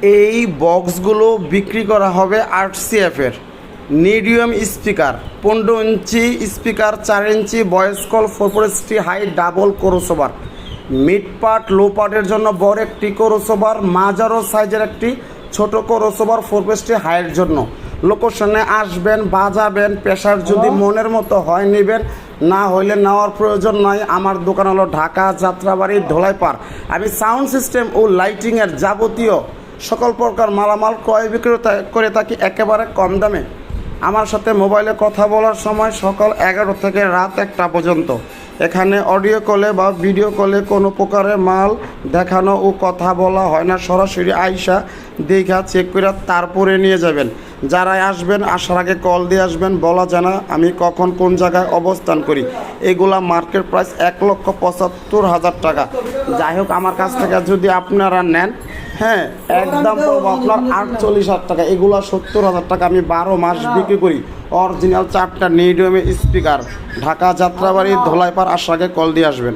এই বক্সগুলো বিক্রি করা হবে আরসিএফের medium speaker, 15 inch speaker, 4 inch voice coil, 440 high double crossover, mid part low পার্টের জন্য বড় একটি ক্রসওভার, মাঝারো সাইজের একটি ছোট ক্রসওভার 440 হাইয়ের জন্য। লোকেশনে আসবেন, বাজাবেন, পেশার যদি মনের মতো হয় নেবেন, না হইলে নেওয়ার প্রয়োজন নয়। আমার দোকান হলো ঢাকা যাত্রাবাড়ি ধোলাইপাড়। আমি সাউন্ড সিস্টেম ও লাইটিংয়ের যাবতীয় সকল প্রকার মালামাল ক্রয় বিক্রয় করে থাকি একেবারে কম দামে। আমার সাথে মোবাইলে কথা বলার সময় সকাল 11 থেকে রাত 1টা পর্যন্ত। এখানে অডিও কলে বা ভিডিও কলে কোনো প্রকারের মাল দেখানো ও কথা বলা হয় না, সরাসরি আইসা দেখা চেক করে তারপরে নিয়ে যাবেন। যারাই আসবেন আসার আগে কল দিয়ে আসবেন, বলা যায় না আমি কখন কোন জায়গায় অবস্থান করি। এগুলা মার্কেট প্রাইস 1,75,000 টাকা। যাই হোক, আমার কাছ থেকে যদি আপনারা নেন, হ্যাঁ, একদম পড়বো আপনার 48,000 টাকা। এগুলা 70,000 টাকা আমি 12 মাস বিক্রি করি। অরিজিনাল 4টা মিডিয়াম স্পিকার। ঢাকা যাত্রাবাড়ি ধোলাইপাড়, আসার আগে কল দিয়ে আসবেন।